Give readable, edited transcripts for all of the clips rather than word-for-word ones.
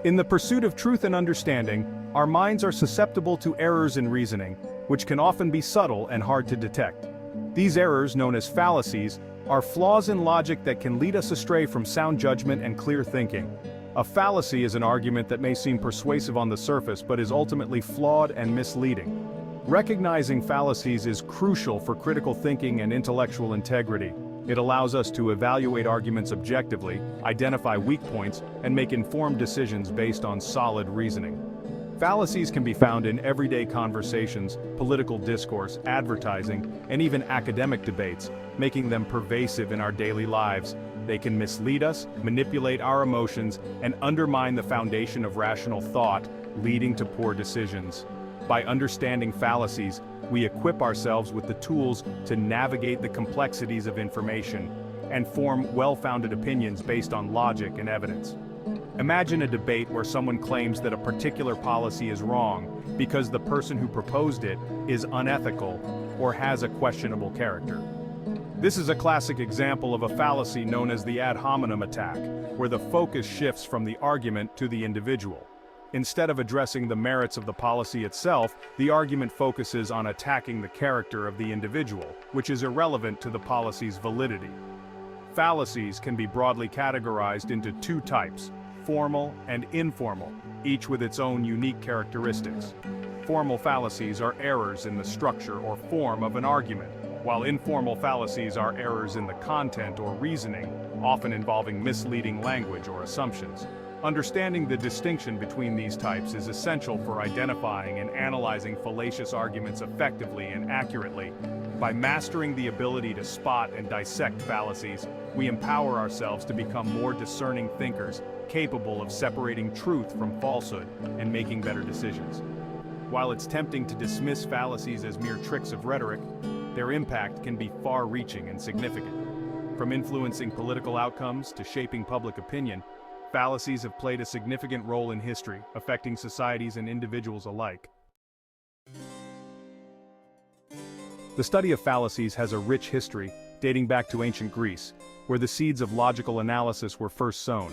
In the pursuit of truth and understanding, our minds are susceptible to errors in reasoning, which can often be subtle and hard to detect. These errors, known as fallacies, are flaws in logic that can lead us astray from sound judgment and clear thinking. A fallacy is an argument that may seem persuasive on the surface but is ultimately flawed and misleading. Recognizing fallacies is crucial for critical thinking and intellectual integrity. It allows us to evaluate arguments objectively, identify weak points, and make informed decisions based on solid reasoning. Fallacies can be found in everyday conversations, political discourse, advertising, and even academic debates, making them pervasive in our daily lives. They can mislead us, manipulate our emotions, and undermine the foundation of rational thought, leading to poor decisions. By understanding fallacies, we equip ourselves with the tools to navigate the complexities of information and form well-founded opinions based on logic and evidence. Imagine a debate where someone claims that a particular policy is wrong because the person who proposed it is unethical or has a questionable character. This is a classic example of a fallacy known as the ad hominem attack, where the focus shifts from the argument to the individual. Instead of addressing the merits of the policy itself, the argument focuses on attacking the character of the individual, which is irrelevant to the policy's validity. Fallacies can be broadly categorized into two types: formal and informal, each with its own unique characteristics. Formal fallacies are errors in the structure or form of an argument, while informal fallacies are errors in the content or reasoning, often involving misleading language or assumptions. Understanding the distinction between these types is essential for identifying and analyzing fallacious arguments effectively and accurately. By mastering the ability to spot and dissect fallacies, we empower ourselves to become more discerning thinkers, capable of separating truth from falsehood and making better decisions. While it's tempting to dismiss fallacies as mere tricks of rhetoric, their impact can be far-reaching and significant. From influencing political outcomes to shaping public opinion, fallacies have played a significant role in history, affecting societies and individuals alike. The study of fallacies has a rich history, dating back to ancient Greece, where the seeds of logical analysis were first sown.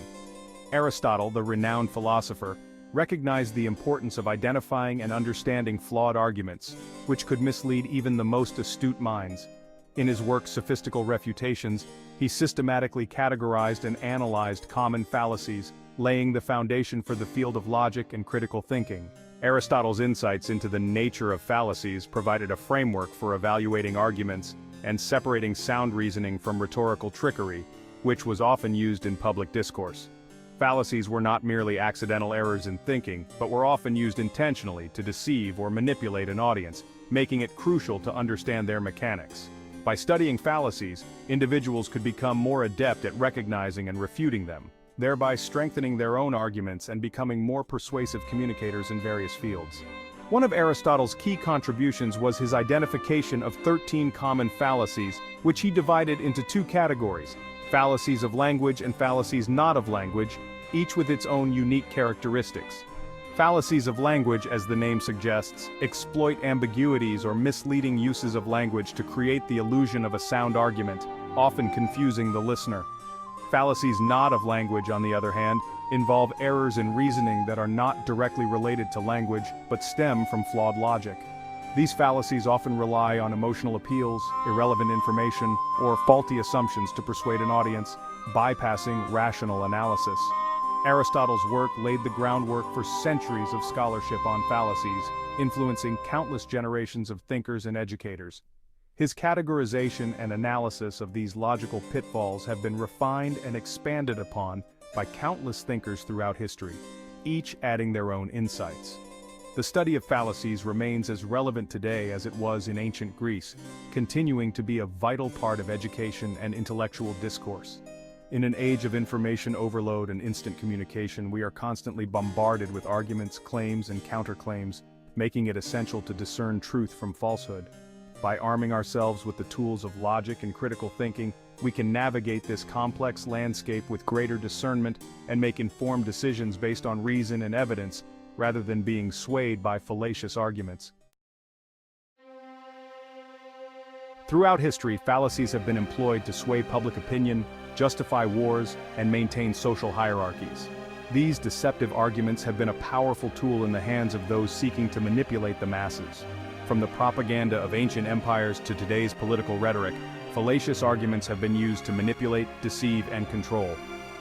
Aristotle, the renowned philosopher, recognized the importance of identifying and understanding flawed arguments, which could mislead even the most astute minds. In his work Sophistical Refutations, he systematically categorized and analyzed common fallacies, laying the foundation for the field of logic and critical thinking. Aristotle's insights into the nature of fallacies provided a framework for evaluating arguments and separating sound reasoning from rhetorical trickery, which was often used in public discourse. Fallacies were not merely accidental errors in thinking, but were often used intentionally to deceive or manipulate an audience, making it crucial to understand their mechanics. By studying fallacies, individuals could become more adept at recognizing and refuting them, thereby strengthening their own arguments and becoming more persuasive communicators in various fields. One of Aristotle's key contributions was his identification of 13 common fallacies, which he divided into two categories: fallacies of language and fallacies not of language, each with its own unique characteristics. Fallacies of language, as the name suggests, exploit ambiguities or misleading uses of language to create the illusion of a sound argument, often confusing the listener. Fallacies not of language, on the other hand, involve errors in reasoning that are not directly related to language, but stem from flawed logic. These fallacies often rely on emotional appeals, irrelevant information, or faulty assumptions to persuade an audience, bypassing rational analysis. Aristotle's work laid the groundwork for centuries of scholarship on fallacies, influencing countless generations of thinkers and educators. His categorization and analysis of these logical pitfalls have been refined and expanded upon by countless thinkers throughout history, each adding their own insights. The study of fallacies remains as relevant today as it was in ancient Greece, continuing to be a vital part of education and intellectual discourse. In an age of information overload and instant communication, we are constantly bombarded with arguments, claims, and counterclaims, making it essential to discern truth from falsehood. By arming ourselves with the tools of logic and critical thinking, we can navigate this complex landscape with greater discernment and make informed decisions based on reason and evidence, rather than being swayed by fallacious arguments. Throughout history, fallacies have been employed to sway public opinion, justify wars, and maintain social hierarchies. These deceptive arguments have been a powerful tool in the hands of those seeking to manipulate the masses. From the propaganda of ancient empires to today's political rhetoric, fallacious arguments have been used to manipulate, deceive, and control.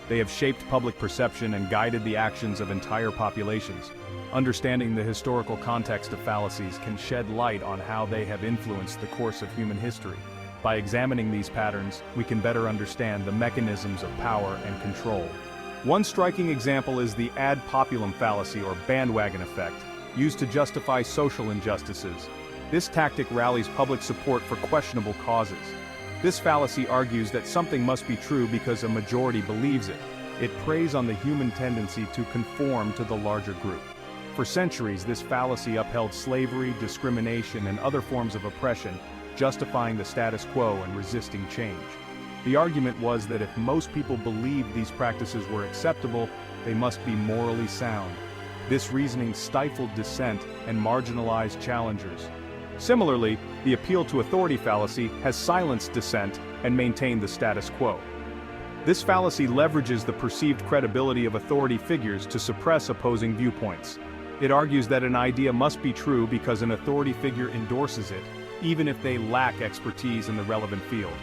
They have shaped public perception and guided the actions of entire populations. Understanding the historical context of fallacies can shed light on how they have influenced the course of human history. By examining these patterns, we can better understand the mechanisms of power and control. One striking example is the ad populum fallacy or bandwagon effect, used to justify social injustices. This tactic rallies public support for questionable causes. This fallacy argues that something must be true because a majority believes it. It preys on the human tendency to conform to the larger group. For centuries, this fallacy upheld slavery, discrimination, and other forms of oppression, justifying the status quo and resisting change. The argument was that if most people believed these practices were acceptable, they must be morally sound. This reasoning stifled dissent and marginalized challengers. Similarly, the appeal to authority fallacy has silenced dissent and maintained the status quo. This fallacy leverages the perceived credibility of authority figures to suppress opposing viewpoints. It argues that an idea must be true because an authority figure endorses it, even if they lack expertise in the relevant field.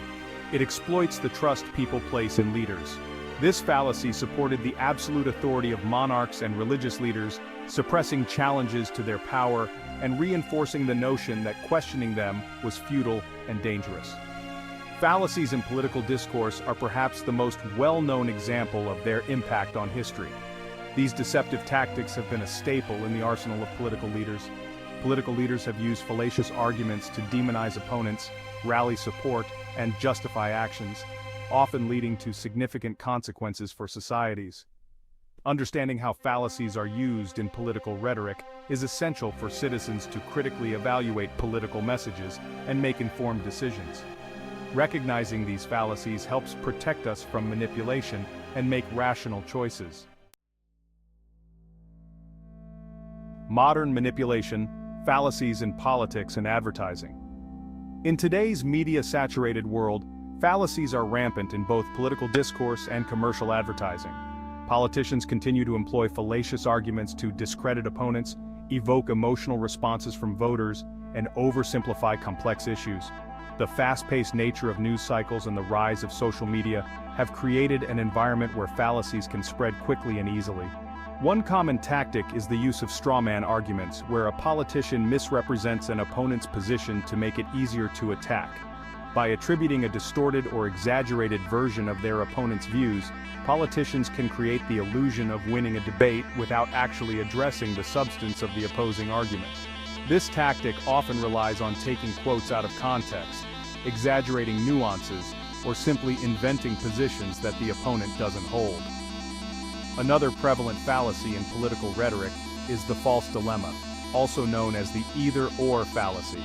It exploits the trust people place in leaders. This fallacy supported the absolute authority of monarchs and religious leaders, suppressing challenges to their power and reinforcing the notion that questioning them was futile and dangerous. Fallacies in political discourse are perhaps the most well-known example of their impact on history. These deceptive tactics have been a staple in the arsenal of political leaders. Political leaders have used fallacious arguments to demonize opponents, rally support, and justify actions, often leading to significant consequences for societies. Understanding how fallacies are used in political rhetoric is essential for citizens to critically evaluate political messages and make informed decisions. Recognizing these fallacies helps protect us from manipulation and make rational choices. Modern manipulation, fallacies in politics and advertising. In today's media-saturated world, fallacies are rampant in both political discourse and commercial advertising. Politicians continue to employ fallacious arguments to discredit opponents, evoke emotional responses from voters, and oversimplify complex issues. The fast-paced nature of news cycles and the rise of social media have created an environment where fallacies can spread quickly and easily. One common tactic is the use of strawman arguments, where a politician misrepresents an opponent's position to make it easier to attack. By attributing a distorted or exaggerated version of their opponent's views, politicians can create the illusion of winning a debate without actually addressing the substance of the opposing argument. This tactic often relies on taking quotes out of context, exaggerating nuances, or simply inventing positions that the opponent doesn't hold. Another prevalent fallacy in political rhetoric is the false dilemma, also known as the either-or fallacy.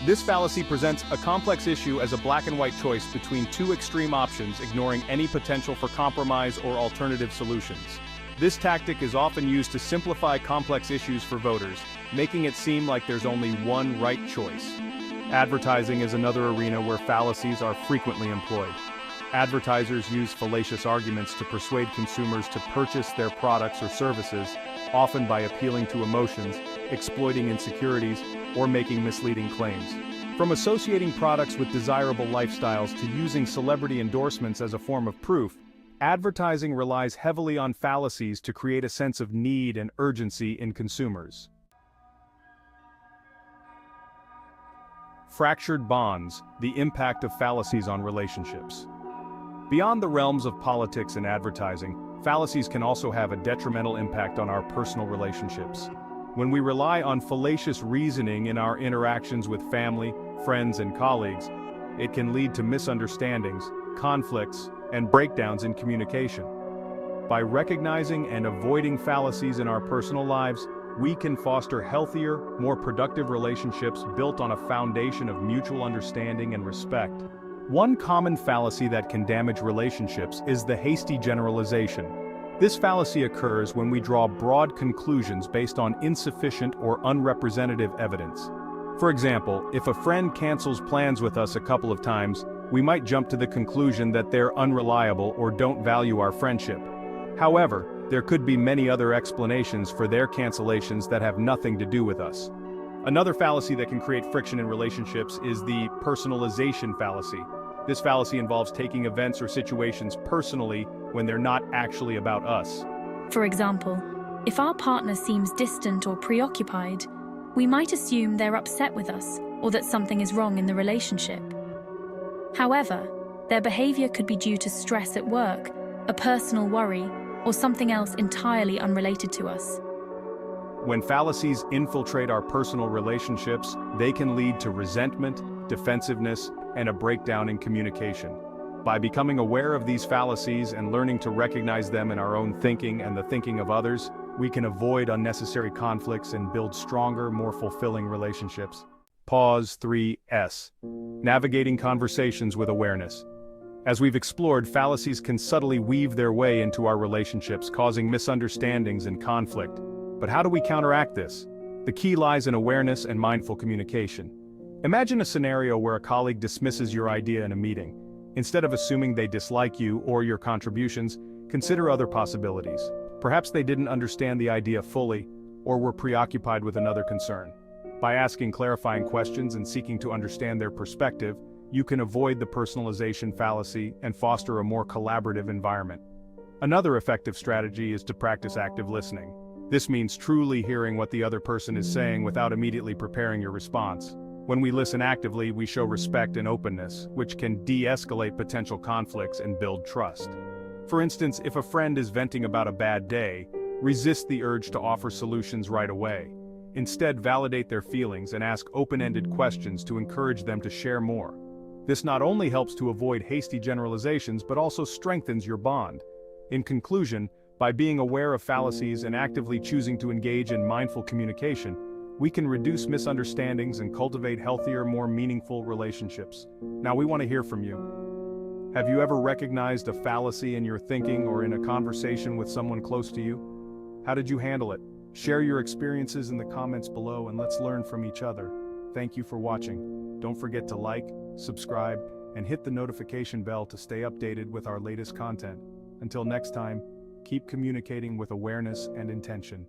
This fallacy presents a complex issue as a black and white choice between two extreme options, ignoring any potential for compromise or alternative solutions. This tactic is often used to simplify complex issues for voters, making it seem like there's only one right choice. Advertising is another arena where fallacies are frequently employed. Advertisers use fallacious arguments to persuade consumers to purchase their products or services, often by appealing to emotions, exploiting insecurities, or making misleading claims. From associating products with desirable lifestyles to using celebrity endorsements as a form of proof, advertising relies heavily on fallacies to create a sense of need and urgency in consumers. Fractured bonds, the impact of fallacies on relationships. Beyond the realms of politics and advertising, fallacies can also have a detrimental impact on our personal relationships. When we rely on fallacious reasoning in our interactions with family, friends, and colleagues, it can lead to misunderstandings, conflicts, and breakdowns in communication. By recognizing and avoiding fallacies in our personal lives, we can foster healthier, more productive relationships built on a foundation of mutual understanding and respect. One common fallacy that can damage relationships is the hasty generalization. This fallacy occurs when we draw broad conclusions based on insufficient or unrepresentative evidence. For example, if a friend cancels plans with us a couple of times, we might jump to the conclusion that they're unreliable or don't value our friendship. However, there could be many other explanations for their cancellations that have nothing to do with us. Another fallacy that can create friction in relationships is the personalization fallacy. This fallacy involves taking events or situations personally when they're not actually about us. For example, if our partner seems distant or preoccupied, we might assume they're upset with us or that something is wrong in the relationship. However, their behavior could be due to stress at work, a personal worry, or something else entirely unrelated to us. When fallacies infiltrate our personal relationships, they can lead to resentment, defensiveness, and a breakdown in communication. By becoming aware of these fallacies and learning to recognize them in our own thinking and the thinking of others, we can avoid unnecessary conflicts and build stronger, more fulfilling relationships. Pause 3S. Navigating conversations with awareness. As we've explored, fallacies can subtly weave their way into our relationships, causing misunderstandings and conflict. But how do we counteract this? The key lies in awareness and mindful communication. Imagine a scenario where a colleague dismisses your idea in a meeting. Instead of assuming they dislike you or your contributions, consider other possibilities. Perhaps they didn't understand the idea fully, or were preoccupied with another concern. By asking clarifying questions and seeking to understand their perspective, you can avoid the personalization fallacy and foster a more collaborative environment. Another effective strategy is to practice active listening. This means truly hearing what the other person is saying without immediately preparing your response. When we listen actively, we show respect and openness, which can de-escalate potential conflicts and build trust. For instance, if a friend is venting about a bad day, resist the urge to offer solutions right away. Instead, validate their feelings and ask open-ended questions to encourage them to share more. This not only helps to avoid hasty generalizations but also strengthens your bond. In conclusion, by being aware of fallacies and actively choosing to engage in mindful communication, we can reduce misunderstandings and cultivate healthier, more meaningful relationships. Now we want to hear from you. Have you ever recognized a fallacy in your thinking or in a conversation with someone close to you? How did you handle it? Share your experiences in the comments below and let's learn from each other. Thank you for watching. Don't forget to like, subscribe, and hit the notification bell to stay updated with our latest content. Until next time, keep communicating with awareness and intention.